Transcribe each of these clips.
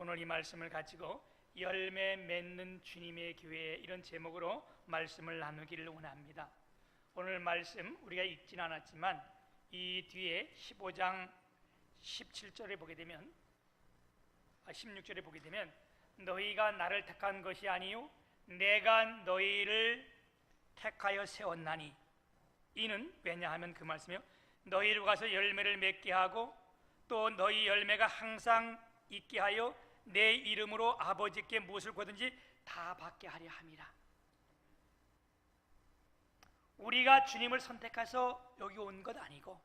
오늘 이 말씀을 가지고 열매 맺는 주님의 교회, 이런 제목으로 말씀을 나누기를 원합니다. 오늘 말씀 우리가 읽진 않았지만 이 뒤에 15장 17절에 보게 되면 16절에 보게 되면 너희가 나를 택한 것이 아니요 내가 너희를 택하여 세웠나니, 이는 왜냐하면 그 말씀이요 너희로 가서 열매를 맺게 하고 또 너희 열매가 항상 있게 하여 내 이름으로 아버지께 무엇을 구하든지 다 받게 하려 함이라. 우리가 주님을 선택해서 여기 온 것 아니고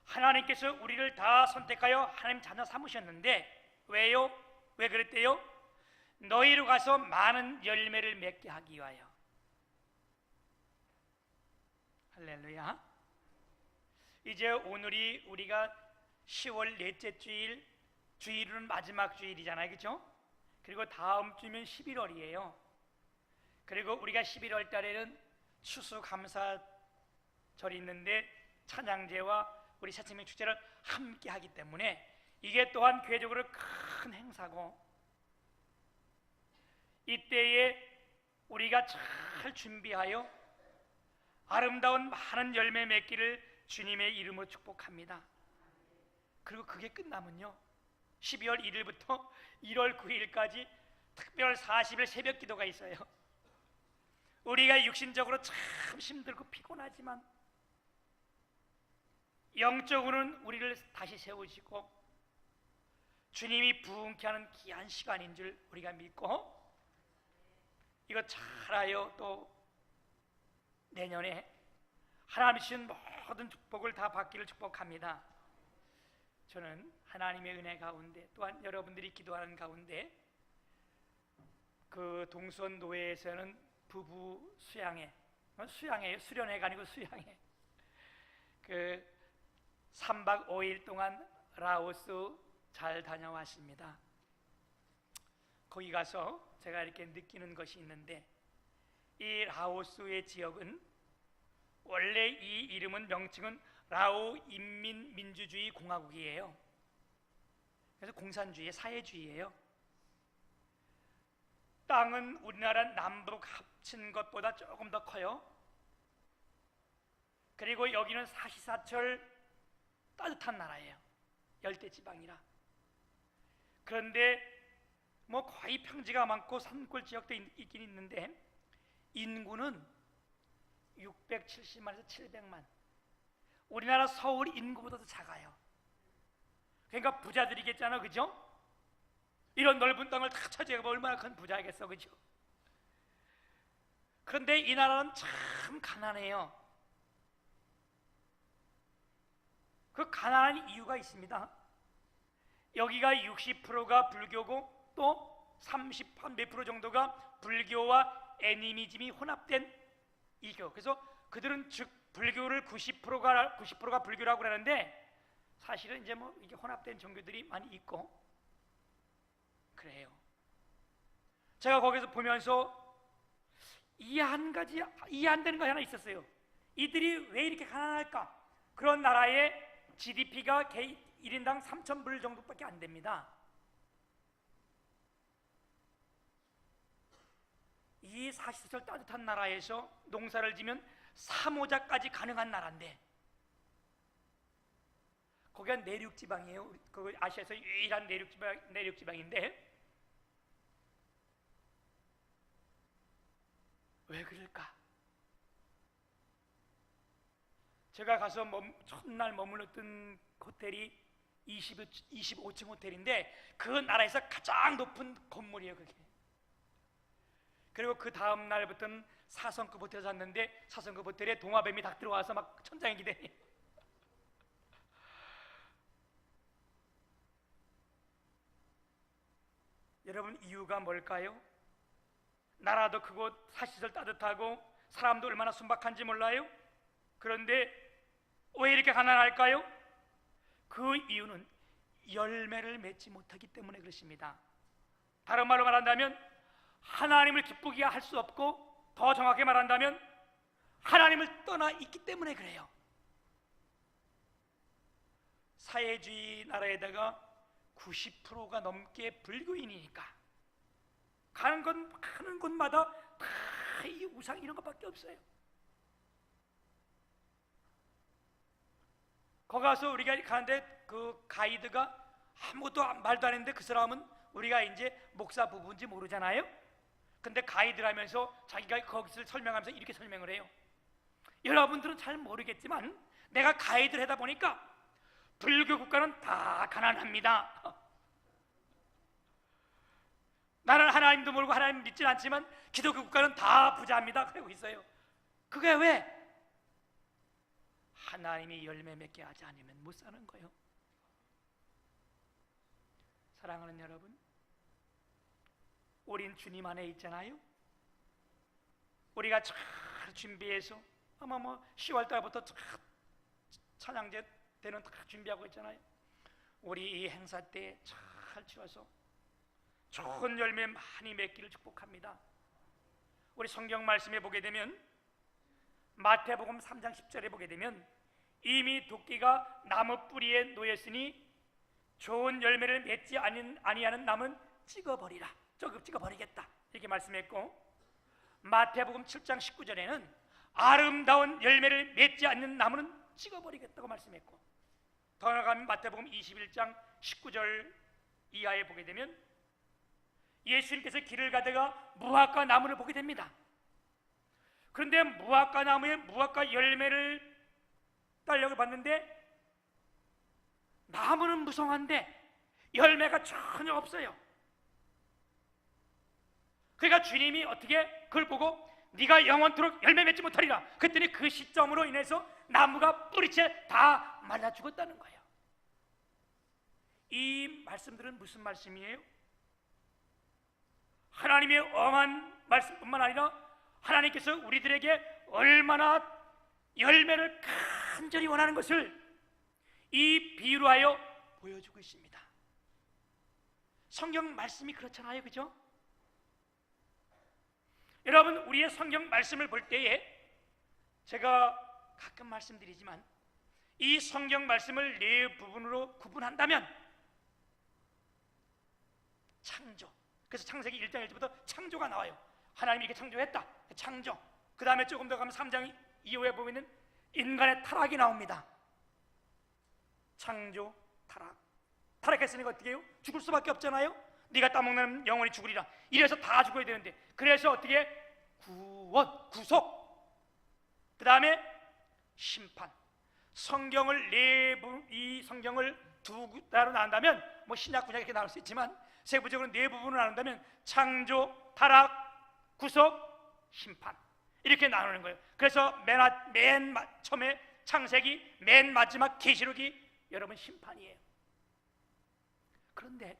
하나님께서 우리를 다 선택하여 하나님 자녀 삼으셨는데, 왜요? 왜 그랬대요? 너희로 가서 많은 열매를 맺게 하기 위하여. 할렐루야. 이제 오늘이 우리가 10월 넷째 주일, 주일은 마지막 주일이잖아요, 그렇죠? 그리고 다음 주면 11월이에요. 그리고 우리가 11월 달에는 추수감사절이 있는데 찬양제와 우리 새치명 축제를 함께 하기 때문에 이게 또한 교회적으로 큰 행사고, 이때에 우리가 잘 준비하여 아름다운 많은 열매 맺기를 주님의 이름으로 축복합니다. 그리고 그게 끝나면요 12월 1일부터 1월 9일까지 특별 40일 새벽 기도가 있어요. 우리가 육신적으로 참 힘들고 피곤하지만 영적으로는 우리를 다시 세우시고 주님이 부흥케 하는 귀한 시간인 줄 우리가 믿고, 이거 잘하여 또 내년에 하나님 주신 모든 축복을 다 받기를 축복합니다. 저는 하나님의 은혜 가운데, 또한 여러분들이 기도하는 가운데, 그 동선 노회에서는 부부 수련회가 아니고 수양회, 그 3박 5일 동안 라오스 잘 다녀왔습니다. 거기 가서 제가 이렇게 느끼는 것이 있는데, 이 라오스의 지역은 원래 이 이름은 명칭은 라오 인민민주주의 공화국이에요. 그래서 공산주의, 사회주의예요. 땅은 우리나라 남북 합친 것보다 조금 더 커요. 그리고 여기는 사시사철 따뜻한 나라예요. 열대지방이라. 그런데 뭐 거의 평지가 많고 산골 지역도 있긴 있는데 인구는 670만에서 700만. 우리나라 서울 인구보다도 작아요. 그러니까 부자들이겠잖아, 그죠? 이런 넓은 땅을 다 차지하고 얼마나 큰 부자겠어, 그죠? 그런데 이 나라는 참 가난해요. 그 가난한 이유가 있습니다. 여기가 60%가 불교고 또 30몇 프로 정도가 불교와 애니미즘이 혼합된 이교. 그래서 그들은 즉 불교를 90%가 불교라고 그러는데 사실은 이제 뭐 이게 혼합된 종교들이 많이 있고 그래요. 제가 거기서 보면서 이해 안 되는 거 하나 있었어요. 이들이 왜 이렇게 가난할까? 그런 나라의 GDP가 1인당 3,000불 정도밖에 안 됩니다. 이 사시사철 따뜻한 나라에서 농사를 지면 사모작까지 가능한 나라인데, 거기가 내륙지방이에요. 그 아시아에서 유일한 내륙지방인데 왜 그럴까? 제가 가서 첫날 머물렀던 호텔이 25층 호텔인데 그 나라에서 가장 높은 건물이에요, 그게. 그리고 그 다음 날부터는 4성급 호텔에 잤는데 4성급 호텔에 동화뱀이 딱 들어와서 막 천장에 기대니. 여러분, 이유가 뭘까요? 나라도 크고 사시설 따뜻하고 사람도 얼마나 순박한지 몰라요? 그런데 왜 이렇게 가난할까요? 그 이유는 열매를 맺지 못하기 때문에 그렇습니다. 다른 말로 말한다면 하나님을 기쁘게 할 수 없고, 더 정확히 말한다면 하나님을 떠나 있기 때문에 그래요. 사회주의 나라에다가 90%가 넘게 불교인이니까 가는 곳마다 다 이 우상 이런 것밖에 없어요. 거기 가서 우리가 가는데 그 가이드가 아무것도 말도 안 했는데 그 사람은 우리가 이제 목사 부부인지 모르잖아요. 근데 가이드라면서 자기가 거기서 설명하면서 이렇게 설명을 해요. 여러분들은 잘 모르겠지만 내가 가이드를 하다 보니까 불교 국가는 다 가난합니다. 나는 하나님도 모르고 하나님 믿진 않지만 기독교 국가는 다 부자입니다. 그러고 있어요. 그게 왜? 하나님이 열매 맺게 하지 않으면 못 사는 거예요. 사랑하는 여러분, 우린 주님 안에 있잖아요. 우리가 잘 준비해서 아마 10월 달부터 찬양제 때는 다 준비하고 있잖아요. 우리 이 행사 때 잘 치러서 좋은 열매 많이 맺기를 축복합니다. 우리 성경 말씀에 보게 되면 마태복음 3장 10절에 보게 되면 이미 도끼가 나무 뿌리에 놓였으니 좋은 열매를 맺지 아니하는 나무는 찍어버리라. 찍어버리겠다 이렇게 말씀했고, 마태복음 7장 19절에는 아름다운 열매를 맺지 않는 나무는 찍어버리겠다고 말씀했고, 더 나아가면 마태복음 21장 19절 이하에 보게 되면 예수님께서 길을 가다가 무화과 나무를 보게 됩니다. 그런데 무화과 나무에 무화과 열매를 따려고 봤는데 나무는 무성한데 열매가 전혀 없어요. 그러니까 주님이 어떻게 그걸 보고 네가 영원토록 열매 맺지 못하리라 그랬더니 그 시점으로 인해서 나무가 뿌리채 다 말라 죽었다는 거예요. 이 말씀들은 무슨 말씀이에요? 하나님의 엄한 말씀뿐만 아니라 하나님께서 우리들에게 얼마나 열매를 간절히 원하는 것을 이 비유로 하여 보여주고 있습니다. 성경 말씀이 그렇잖아요, 그죠? 여러분, 우리의 성경 말씀을 볼 때에 제가 가끔 말씀드리지만 이 성경 말씀을 네 부분으로 구분한다면 창조, 그래서 창세기 1장 1절부터 창조가 나와요. 하나님이 이렇게 창조했다, 창조. 그 다음에 조금 더 가면 3장 이후에 보면 인간의 타락이 나옵니다. 창조, 타락. 타락했으니까 어떻게 해요? 죽을 수밖에 없잖아요. 네가 따먹는 영혼이 죽으리라. 이래서 다 죽어야 되는데, 그래서 어떻게? 구원, 구속. 그 다음에 심판. 성경을 이 성경을 두 나로 나눈다면 신약 구약 이렇게 나눌 수 있지만 세부적으로 네 부분으로 나눈다면 창조, 타락, 구속, 심판 이렇게 나누는 거예요. 그래서 맨 처음에 창세기, 맨 마지막 계시록이 여러분 심판이에요. 그런데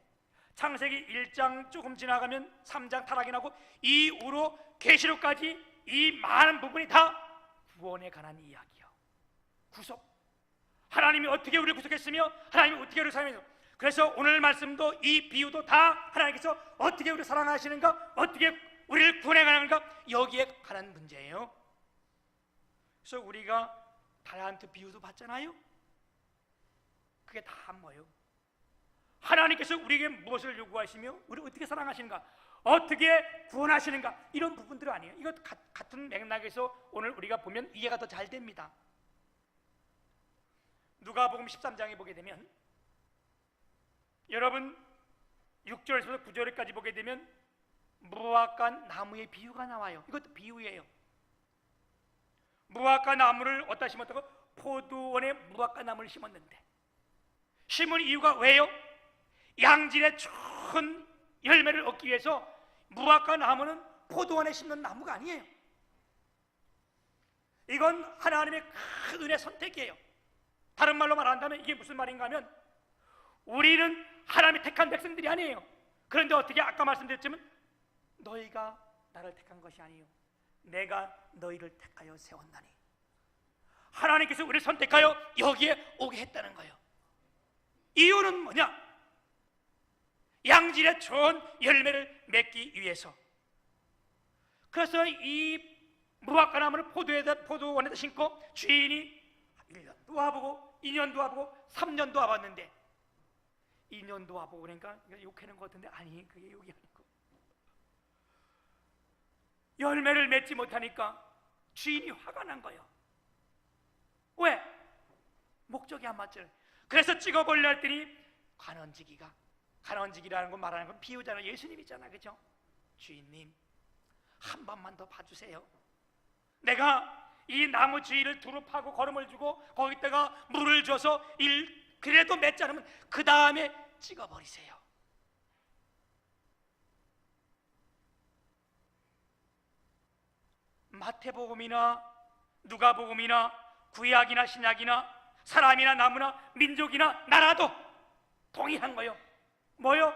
창세기 1장 조금 지나가면 3장 타락이 나고 이후로 계시록까지 이 많은 부분이 다 구원에 관한 이야기요. 구속. 하나님이 어떻게 우리를 구속했으며 하나님이 어떻게 우리를 사랑했으며, 그래서 오늘 말씀도 이 비유도 다 하나님께서 어떻게 우리를 사랑하시는가, 어떻게 우리를 구원해 가는가, 여기에 관한 문제예요. 그래서 우리가 달란트 비유도 봤잖아요. 그게 다 뭐예요? 하나님께서 우리에게 무엇을 요구하시며 우리를 어떻게 사랑하시는가, 어떻게 구원하시는가, 이런 부분들 아니에요. 이거 같은 맥락에서 오늘 우리가 보면 이해가 더 잘 됩니다. 누가복음 13장에 보게 되면 여러분 6절에서 9절까지 보게 되면 무화과 나무의 비유가 나와요. 이것도 비유예요. 무화과 나무를 어디다 심었다고? 포도원에 무화과 나무를 심었는데, 심은 이유가 왜요? 양질의 좋은 열매를 얻기 위해서. 무화과 나무는 포도원에 심는 나무가 아니에요. 이건 하나님의 큰 은혜 선택이에요. 다른 말로 말한다면 이게 무슨 말인가 하면 우리는 하나님이 택한 백성들이 아니에요. 그런데 어떻게 아까 말씀드렸지만 너희가 나를 택한 것이 아니에요. 내가 너희를 택하여 세웠나니. 하나님께서 우리를 선택하여 여기에 오게 했다는 거예요. 이유는 뭐냐? 양질의 좋은 열매를 맺기 위해서. 그래서 이 무화과 나무를 포도원에다 심고 주인이 1년도 와보고 2년도 와보고 3년도 와봤는데 인연도 와보고 그러니까 욕하는 것 같은데 아니, 그게 욕이 아니고 열매를 맺지 못하니까 주인이 화가 난 거예요. 왜? 목적이 안 맞잖아요. 그래서 찍어버리려 했더니 간언지기라는 거 말하는 건 비유잖아요. 예수님이잖아, 그죠? 주인님, 한 번만 더 봐주세요. 내가 이 나무 주위를 두루 파고 거름을 주고 거기다가 물을 줘서 그래도 맺지 않으면 그 다음에 찍어버리세요. 마태복음이나 누가복음이나 구약이나 신약이나 사람이나 나무나 민족이나 나라도 동의한 거요. 뭐요?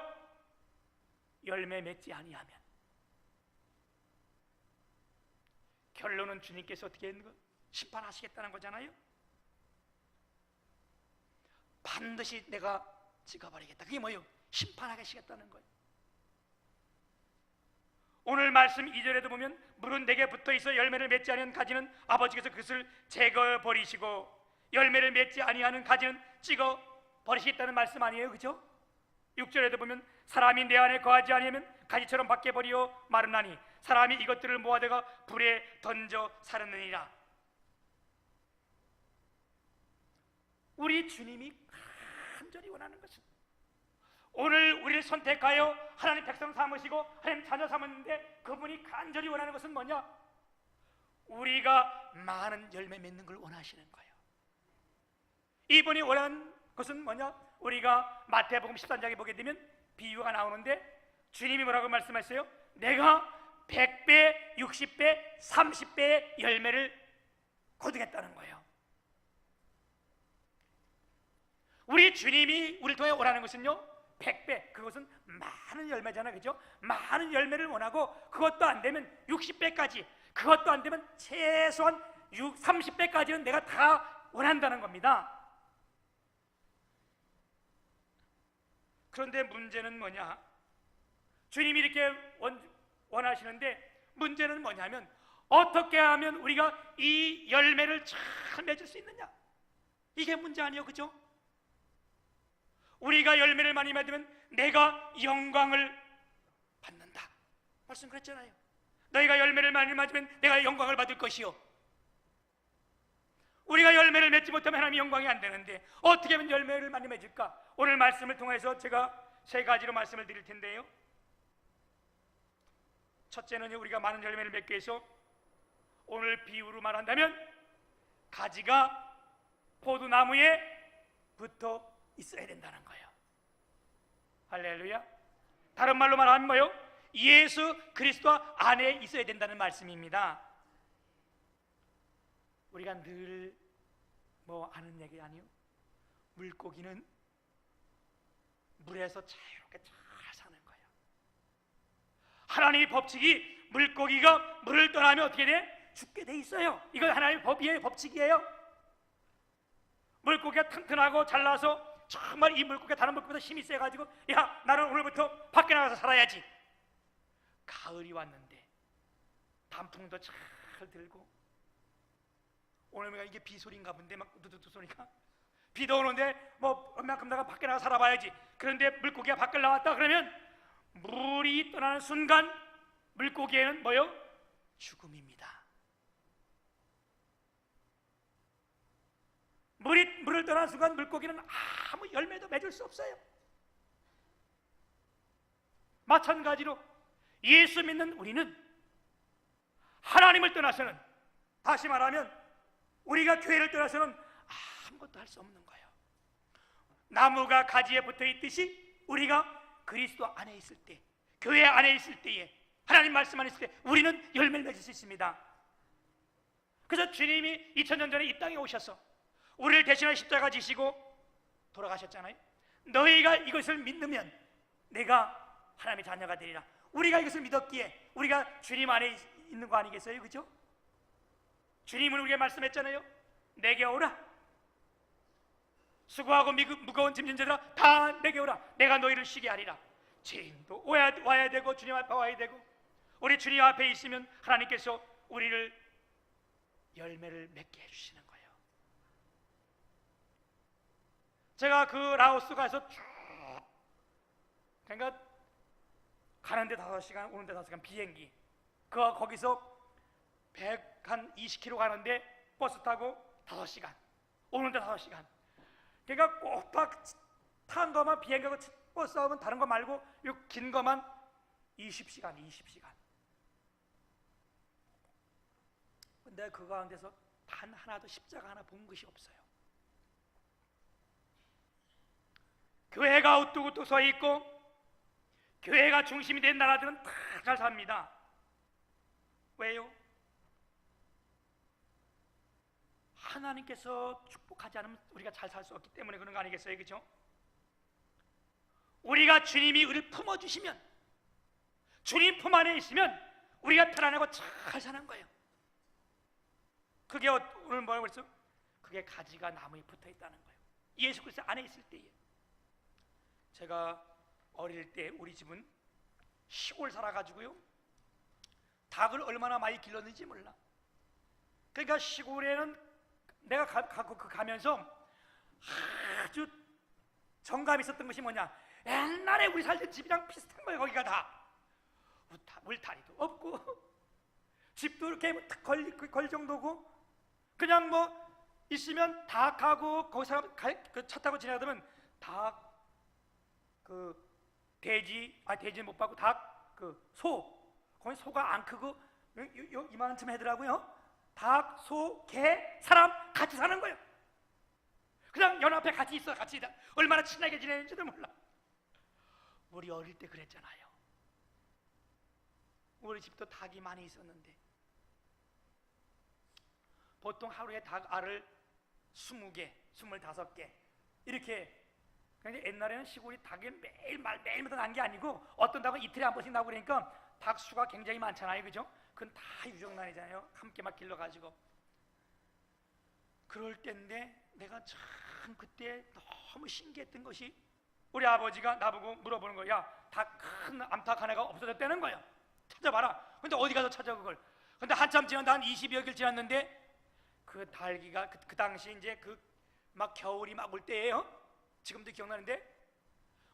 열매 맺지 아니하면. 결론은 주님께서 어떻게 했는 거? 심판하시겠다는 거잖아요. 반드시 내가 찍어버리겠다. 그게 뭐예요? 심판하시겠다는 거예요. 오늘 말씀 2절에도 보면 물은 내게 붙어있어 열매를 맺지 아니하는 가지는 아버지께서 그것을 제거버리시고 열매를 맺지 아니하는 가지는 찍어버리시겠다는 말씀 아니에요, 그죠? 6절에도 보면 사람이 내 안에 거하지 아니하면 가지처럼 밖에 버리어 마르나니 사람이 이것들을 모아다가 불에 던져 사르느니라. 우리 주님이 간절히 원하는 것은 오늘 우리를 선택하여 하나님 백성 삼으시고 하나님 자녀 삼았는데 그분이 간절히 원하는 것은 뭐냐? 우리가 많은 열매 맺는 걸 원하시는 거예요. 이분이 원하는 것은 뭐냐? 우리가 마태복음 13장에 보게 되면 비유가 나오는데 주님이 뭐라고 말씀하세요? 내가 100배, 60배, 30배의 열매를 거두겠다는 거예요. 우리 주님이 우리를 통해 원하는 것은요 100배, 그것은 많은 열매잖아요, 그죠? 많은 열매를 원하고 그것도 안 되면 60배까지, 그것도 안 되면 최소한 30배까지는 내가 다 원한다는 겁니다. 그런데 문제는 뭐냐? 주님이 이렇게 원하시는데 문제는 뭐냐면 어떻게 하면 우리가 이 열매를 잘 맺을 수 있느냐? 이게 문제 아니에요, 그죠? 우리가 열매를 많이 맺으면 내가 영광을 받는다 말씀 그랬잖아요. 너희가 열매를 많이 맺으면 내가 영광을 받을 것이요. 우리가 열매를 맺지 못하면 하나님의 영광이 안 되는데 어떻게 하면 열매를 많이 맺을까? 오늘 말씀을 통해서 제가 3가지로 말씀을 드릴 텐데요. 첫째는 우리가 많은 열매를 맺기 위해서 오늘 비유로 말한다면 가지가 포도나무에 붙어 있어야 된다는 거예요. 할렐루야. 다른 말로 말하면 뭐요? 예수 그리스도 안에 있어야 된다는 말씀입니다. 우리가 늘 아는 얘기 아니요? 물고기는 물에서 자유롭게 잘 사는 거예요. 하나님의 법칙이 물고기가 물을 떠나면 어떻게 돼? 죽게 돼 있어요. 이건 하나님의 법이에요, 법칙이에요. 물고기가 튼튼하고 잘나서 정말 이 물고기가 다른 물고기보다 힘이 세가지고 야, 나는 오늘부터 밖에 나가서 살아야지. 가을이 왔는데 단풍도 잘 들고 오늘 이게 비소리인가 본데 막 두두두 소리가 비도 오는데 얼마큼 나가 밖에 나가 살아봐야지. 그런데 물고기가 밖에 나왔다 그러면 물이 떠나는 순간 물고기에는 뭐요? 죽음입니다. 물을 떠나는 순간 물고기는 아무 열매도 맺을 수 없어요. 마찬가지로 예수 믿는 우리는 하나님을 떠나서는, 다시 말하면 우리가 교회를 떠나서는 아무것도 할 수 없는 거예요. 나무가 가지에 붙어 있듯이 우리가 그리스도 안에 있을 때, 교회 안에 있을 때에, 하나님 말씀 안에 있을 때 우리는 열매를 맺을 수 있습니다. 그래서 주님이 2000년 전에 이 땅에 오셔서 우리를 대신하여 십자가 지시고 돌아가셨잖아요. 너희가 이것을 믿으면 내가 하나님의 자녀가 되리라. 우리가 이것을 믿었기에 우리가 주님 안에 있는 거 아니겠어요? 그죠? 주님은 우리에게 말씀했잖아요. 내게 오라. 수고하고 무거운 짐진 자들아 다 내게 오라. 내가 너희를 쉬게 하리라. 죄인도 와야 되고 주님 앞에 와야 되고, 우리 주님 앞에 있으면 하나님께서 우리를 열매를 맺게 해주시는 거예요. 제가 그 라오스 가서 쭉 그러니까 가는데 5시간, 오는데 5시간 비행기. 거기서 120km 가는데 버스 타고 5시간, 오는데 5시간. 그러니까 꼬박 탄 거만 비행기하고 버스 하면 다른 거 말고 요 긴 거만 20시간. 근데 그 가운데서 단 하나도 십자가 하나 본 것이 없어요. 교회가 우뚝우뚝 서 있고 교회가 중심이 된 나라들은 다 잘 삽니다. 왜요? 하나님께서 축복하지 않으면 우리가 잘 살 수 없기 때문에 그런 거 아니겠어요? 그렇죠? 우리가 주님이 우리를 품어주시면, 주님 품 안에 있으면 우리가 편안하고 잘 사는 거예요. 그게 오늘 뭐라고 그랬어? 그게 가지가 나무에 붙어 있다는 거예요. 예수 그리스도 안에 있을 때에. 제가 어릴 때 우리 집은 시골 살아가지고요, 닭을 얼마나 많이 길렀는지 몰라. 그러니까 시골에는 내가 가면서 아주 정감이 있었던 것이 뭐냐, 옛날에 우리 살던 집이랑 비슷한 거예요. 거기가 다 울타리도 없고 집도 이렇게 걸 정도고, 그냥 뭐 있으면 닭하고 거기 사람 차 타고 지나가면 닭, 돼지는 못 봤고 닭, 소, 거기 소가 안 크고 이만큼 하더라고요. 닭, 소, 개, 사람 같이 사는 거예요. 그냥 연합해 같이 있어. 같이 얼마나 친하게 지내는지도 몰라. 우리 어릴 때 그랬잖아요. 우리 집도 닭이 많이 있었는데 보통 하루에 닭 알을 20개, 25개 이렇게. 그런데 옛날에는 시골이 닭이 매일마다 난 게 아니고 어떤 닭은 이틀에 한 번씩 나오고, 그러니까 닭 수가 굉장히 많잖아요. 그죠? 그건 다 유정란이잖아요. 함께 막 길러가지고. 그럴 때인데 내가 참 그때 너무 신기했던 것이, 우리 아버지가 나보고 물어보는 거야. 닭 큰 암탉 하나가 없어졌다는 거야. 찾아봐라. 근데 어디 가서 찾아 그걸. 근데 한참 지났다, 한 20여 길 지났는데 그 닭이가 그 당시 이제 막 겨울이 막 올 때예요. 지금도 기억나는데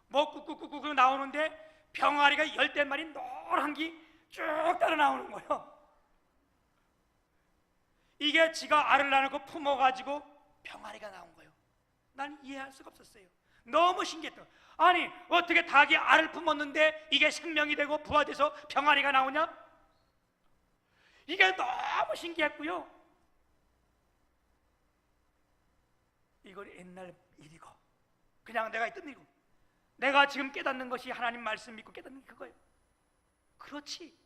뭐 꾹꾹꾹꾹 나오는데 병아리가 10마리 노란 게 쭉 따라 나오는 거예요. 이게 지가 알을 낳고 품어가지고 병아리가 나온 거예요. 난 이해할 수가 없었어요. 너무 신기했던. 아니 어떻게 닭이 알을 품었는데 이게 생명이 되고 부화돼서 병아리가 나오냐? 이게 너무 신기했고요. 이걸 옛날 일이고 그냥 내가 있던 일이고, 내가 지금 깨닫는 것이 하나님 말씀 믿고 깨닫는 게 그거예요. 그렇지,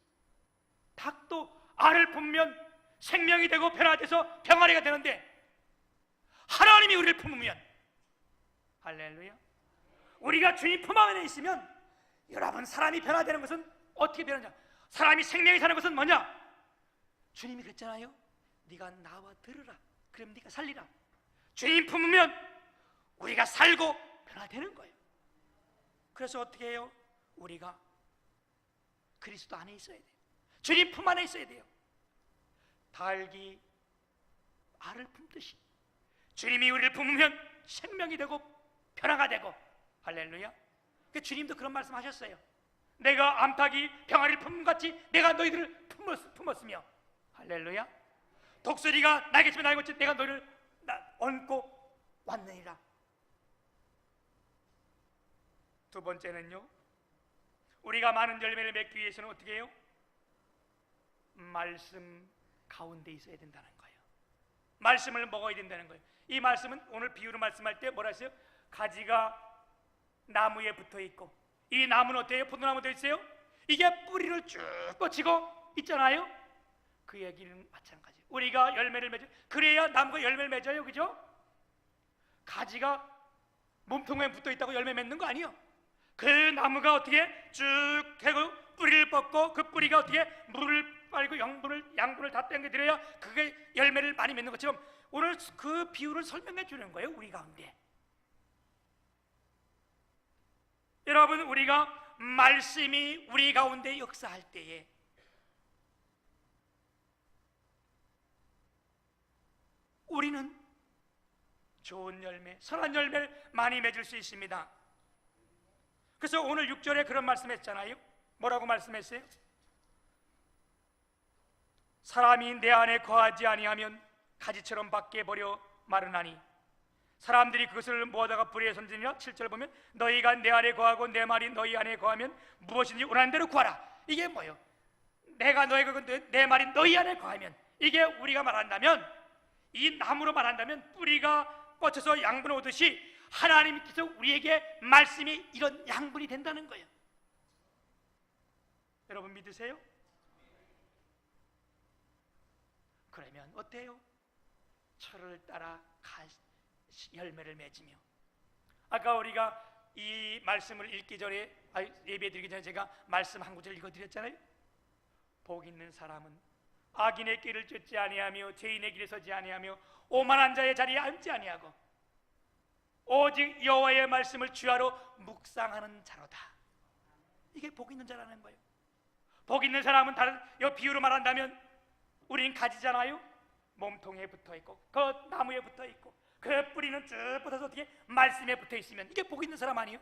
닭도 알을 품으면 생명이 되고 변화돼서 병아리가 되는데, 하나님이 우리를 품으면, 할렐루야, 우리가 주님 품 안에 있으면, 여러분 사람이 변화되는 것은 어떻게 변하냐? 사람이 생명이 사는 것은 뭐냐? 주님이 그랬잖아요. 네가 나와 들으라, 그럼 네가 살리라. 주님 품으면 우리가 살고 변화되는 거예요. 그래서 어떻게 해요? 우리가 그리스도 안에 있어야 돼요. 주님 품 안에 있어야 돼요. 닭이 알을 품듯이 주님이 우리를 품으면 생명이 되고 변화가 되고, 할렐루야. 주님도 그런 말씀 하셨어요. 내가 암탉이 병아리를 품같이 내가 너희들을 품었으며, 할렐루야. 독수리가 날개치며 날고치 내가 너희를 얹고 왔느니라. 두 번째는요, 우리가 많은 열매를 맺기 위해서는 어떻게 해요? 말씀 가운데 있어야 된다는 거예요. 말씀을 먹어야 된다는 거예요. 이 말씀은 오늘 비유로 말씀할 때 뭐라 했어요? 가지가 나무에 붙어 있고, 이 나무는 어때요? 포도나무 되어 있어요? 이게 뿌리를 쭉 뻗치고 있잖아요. 그 얘기는 마찬가지. 우리가 열매를 맺어, 그래야 나무가 열매를 맺어요. 그죠? 가지가 몸통에 붙어 있다고 열매 맺는 거 아니에요. 그 나무가 어떻게 쭉 하고 뿌리를 뻗고, 그 뿌리가 어떻게 물을 빨고 양분을 다 땡겨들여야 그게 열매를 많이 맺는 것처럼, 오늘 그 비유를 설명해 주는 거예요. 우리 가운데. 여러분, 우리가 말씀이 우리 가운데 역사할 때에 우리는 좋은 열매, 선한 열매를 많이 맺을 수 있습니다. 그래서 오늘 6절에 그런 말씀했잖아요. 뭐라고 말씀했어요? 사람이 내 안에 거하지 아니하면 가지처럼 밖에 버려 마르나니 사람들이 그것을 모아다가 불에 던지니라. 7절 보면 너희가 내 안에 거하고 내 말이 너희 안에 거하면 무엇인지 원하는 대로 구하라. 이게 뭐예요? 내가 너희가 내 말이 너희 안에 거하면, 이게 우리가 말한다면, 이 나무로 말한다면 뿌리가 뻗쳐서 양분을 오듯이 하나님께서 우리에게 말씀이 이런 양분이 된다는 거예요. 여러분 믿으세요? 그러면 어때요? 철을 따라 열매를 맺으며, 아까 우리가 이 말씀을 읽기 전에, 예배 드리기 전에 제가 말씀 한 구절 읽어드렸잖아요. 복 있는 사람은 악인의 길을 쫓지 아니하며 죄인의 길에 서지 아니하며 오만한 자의 자리에 앉지 아니하고 오직 여호와의 말씀을 주야로 묵상하는 자로다. 이게 복 있는 자라는 거예요. 복 있는 사람은 다른 비유로 말한다면 우리는 가지잖아요. 몸통에 붙어 있고 그 나무에 붙어 있고 그 뿌리는 쭉 뻗어서 어떻게 말씀에 붙어 있으면 이게 복 있는 사람 아니에요?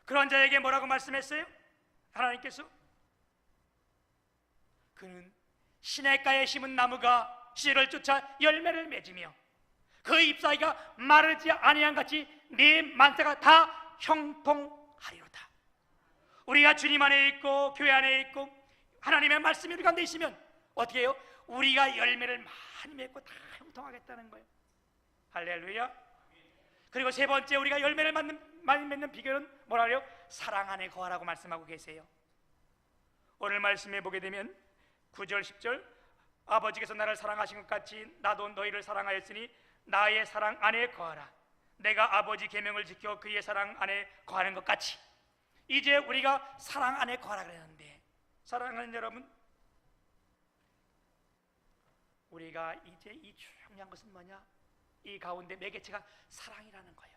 그런 자에게 뭐라고 말씀했어요? 하나님께서 그는 시냇가에 심은 나무가 씨를 쫓아 열매를 맺으며 그 잎사귀가 마르지 아니한 같이 네 만세가 다 형통하리로다. 우리가 주님 안에 있고 교회 안에 있고 하나님의 말씀이 우리 가운데 있으면 어떻게 해요? 우리가 열매를 많이 맺고 다 형통하겠다는 거예요. 할렐루야. 그리고 세 번째 우리가 열매를 많이 맺는 비결은 뭐라 그래요? 사랑 안에 거하라고 말씀하고 계세요. 오늘 말씀해 보게 되면 9절 10절 아버지께서 나를 사랑하신 것 같이 나도 너희를 사랑하였으니 나의 사랑 안에 거하라. 내가 아버지 계명을 지켜 그의 사랑 안에 거하는 것 같이. 이제 우리가 사랑 안에 거하라 그랬는데, 사랑하는 여러분, 우리가 이제 이 중요한 것은 뭐냐? 이 가운데 매개체가 사랑이라는 거예요.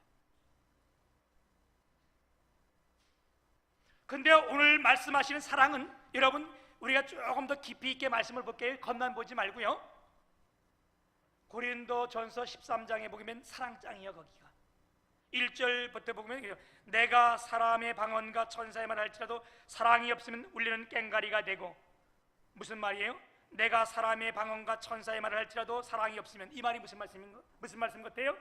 근데 오늘 말씀하시는 사랑은 여러분 우리가 조금 더 깊이 있게 말씀을 볼게요. 겉만 보지 말고요. 고린도전서 13장에 보면 사랑장이에요. 거기가 1절부터 보면 내가 사람의 방언과 천사의 말 할지라도 사랑이 없으면 울리는 꽹과리가 되고, 무슨 말이에요? 내가 사람의 방언과 천사의 말을 할지라도 사랑이 없으면, 이 말이 무슨 말씀 같아요?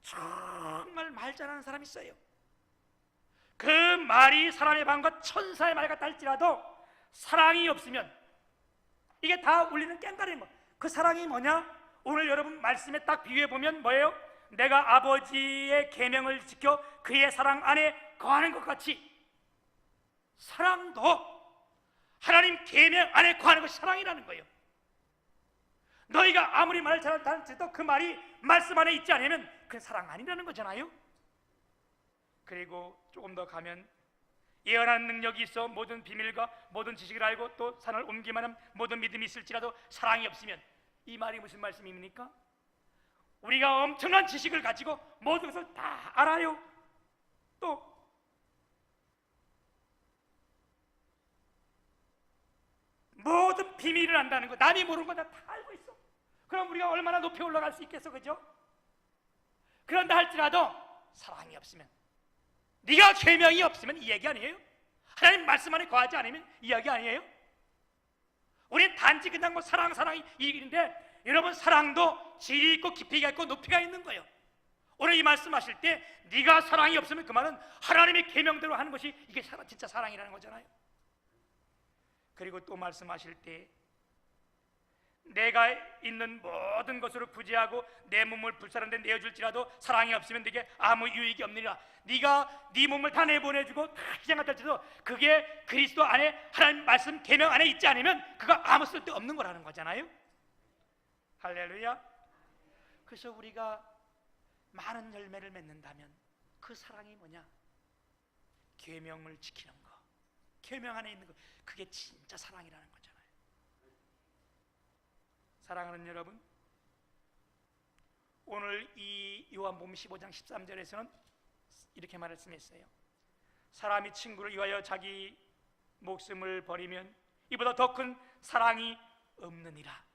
정말 말 잘하는 사람이 있어요. 그 말이 사람의 방언과 천사의 말 같다 할지라도 사랑이 없으면 이게 다 울리는 꽹과리인 거예요. 그 사랑이 뭐냐? 오늘 여러분 말씀에 딱 비유해 보면 뭐예요? 내가 아버지의 계명을 지켜 그의 사랑 안에 거하는 것 같이 사랑도 하나님 계명 안에 거하는 것이 사랑이라는 거예요. 너희가 아무리 말을 잘한다 할지라도 그 말이 말씀 안에 있지 않으면 그건 사랑 아니라는 거잖아요. 그리고 조금 더 가면 예언하는 능력이 있어 모든 비밀과 모든 지식을 알고 또 산을 옮기만 하는 모든 믿음이 있을지라도 사랑이 없으면, 이 말이 무슨 말씀입니까? 우리가 엄청난 지식을 가지고 모든 것을 다 알아요. 또 모든 비밀을 안다는 거, 남이 모르는 거 다 알고 있어. 그럼 우리가 얼마나 높이 올라갈 수 있겠어, 그죠? 그런다 할지라도 사랑이 없으면, 네가 계명이 없으면 이 얘기 아니에요? 하나님 말씀 안에 거하지 않으면 이 이야기 아니에요? 우리는 단지 그냥 뭐 사랑이 이 일인데, 여러분 사랑도 질이 있고 깊이가 있고 높이가 있는 거예요. 오늘 이 말씀하실 때 네가 사랑이 없으면 그 말은 하나님의 계명대로 하는 것이 이게 진짜 사랑이라는 거잖아요. 그리고 또 말씀하실 때 내가 있는 모든 것으로 부지하고 내 몸을 불사른 데 내어줄지라도 사랑이 없으면 네게 아무 유익이 없느니라. 네가 네 몸을 다 내보내주고 다 희생한다 할지라도 그게 그리스도 안에 하나님 말씀 계명 안에 있지 않으면 그거 아무 쓸데없는 거라는 거잖아요. 할렐루야. 그래서 우리가 많은 열매를 맺는다면 그 사랑이 뭐냐? 계명을 지키는 거, 계명 안에 있는 거, 그게 진짜 사랑이라는 거잖아요. 사랑하는 여러분, 오늘 이 요한복음 15장 13절에서는 이렇게 말씀했어요. 사람이 친구를 위하여 자기 목숨을 버리면 이보다 더 큰 사랑이 없느니라.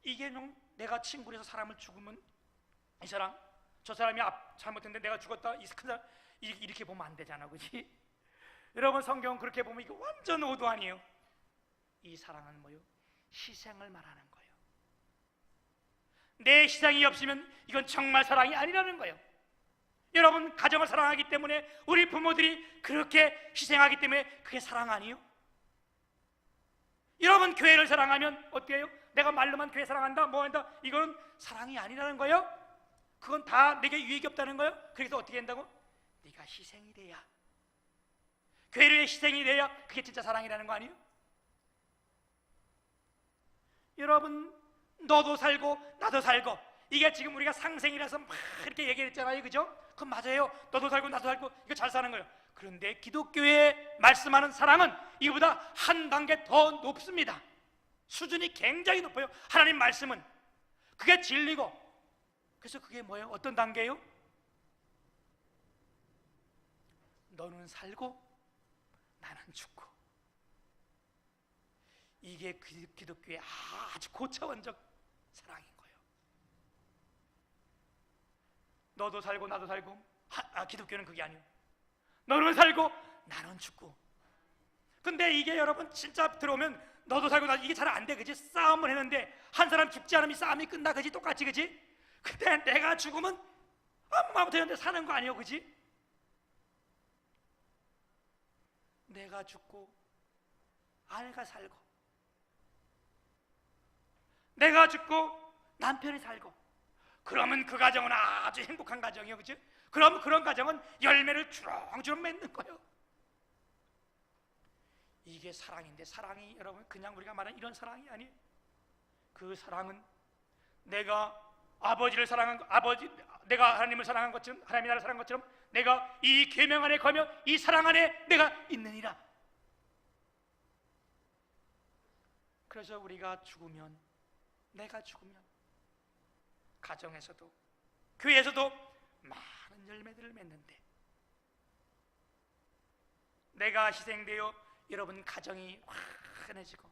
이게 내가 친구라서 사람을 죽으면 이 사람, 저 사람이 잘못했는데 내가 죽었다, 이 큰 사람, 이렇게 보면 안 되잖아, 그렇지? 여러분, 성경 그렇게 보면 이거 완전 오도 아니에요. 이 사랑은 뭐요? 희생을 말하는 거예요. 내 희생이 없으면 이건 정말 사랑이 아니라는 거예요. 여러분, 가정을 사랑하기 때문에, 우리 부모들이 그렇게 희생하기 때문에 그게 사랑 아니에요? 여러분, 교회를 사랑하면 어때요? 내가 말로만 교회 사랑한다, 뭐 한다, 이거는 사랑이 아니라는 거예요. 그건 다 내게 유익이 없다는 거예요. 그래서 어떻게 한다고? 네가 희생이 돼야, 교회를 위해 희생이 돼야 그게 진짜 사랑이라는 거 아니에요? 여러분, 너도 살고 나도 살고, 이게 지금 우리가 상생이라서 막 이렇게 얘기했잖아요, 그죠? 그건 맞아요. 너도 살고 나도 살고, 이거 잘 사는 거예요. 그런데 기독교에 말씀하는 사랑은 이보다 한 단계 더 높습니다. 수준이 굉장히 높아요. 하나님 말씀은 그게 진리고, 그래서 그게 뭐예요? 어떤 단계예요? 너는 살고 나는 죽고. 이게 기독교의 아주 고차원적 사랑인 거예요. 너도 살고 나도 살고. 기독교는 그게 아니에요. 너는 살고 나는 죽고. 근데 이게 여러분 진짜 들어오면 너도 살고 나도, 이게 잘 안 돼, 그지? 싸움을 했는데 한 사람 죽지 않으면 싸움이 끝나, 그지? 똑같이, 그지? 근데 내가 죽으면 아무 되는데 사는 거 아니에요, 그지? 내가 죽고 아내가 살고, 내가 죽고 남편이 살고, 그러면 그 가정은 아주 행복한 가정이에요, 그죠? 그럼 그런 가정은 열매를 주렁주렁 맺는 거예요. 이게 사랑인데, 사랑이 여러분 그냥 우리가 말하는 이런 사랑이 아니에요. 그 사랑은 내가 아버지를 사랑한 내가 하나님을 사랑한 것처럼, 하나님이 나를 사랑한 것처럼 내가 이 계명 안에 거며 이 사랑 안에 내가 있느니라. 그래서 우리가 죽으면, 내가 죽으면 가정에서도 교회에서도 많은 열매들을 맺는데, 내가 희생되어 여러분 가정이 환해지고,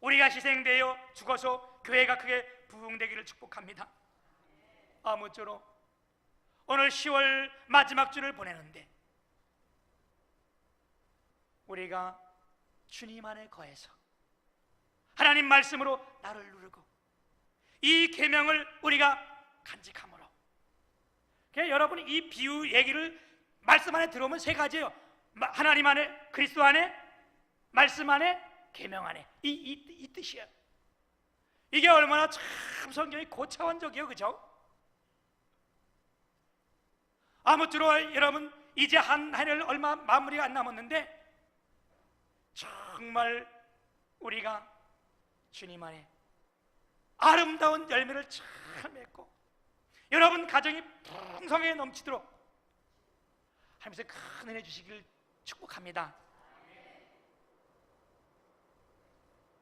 우리가 희생되어 죽어서 교회가 크게 부흥되기를 축복합니다. 아무쪼록 오늘 10월 마지막 주를 보내는데, 우리가 주님 안에 거해서 하나님 말씀으로 나를 누르고 이 계명을 우리가 간직함으로, 여러분이 이 비유 얘기를 말씀 안에 들어오면 세 가지예요. 하나님 안에, 그리스도 안에, 말씀 안에, 계명 안에, 이 뜻이에요. 이게 얼마나 참 성경이 고차원적이에요, 그죠? 아무쪼록 여러분, 이제 한 해를 얼마 마무리가 안 남았는데, 정말 우리가 주님 안에 아름다운 열매를 잘 맺고, 여러분 가정이 풍성하게 넘치도록 하나님께서 큰 은혜 주시기를 축복합니다.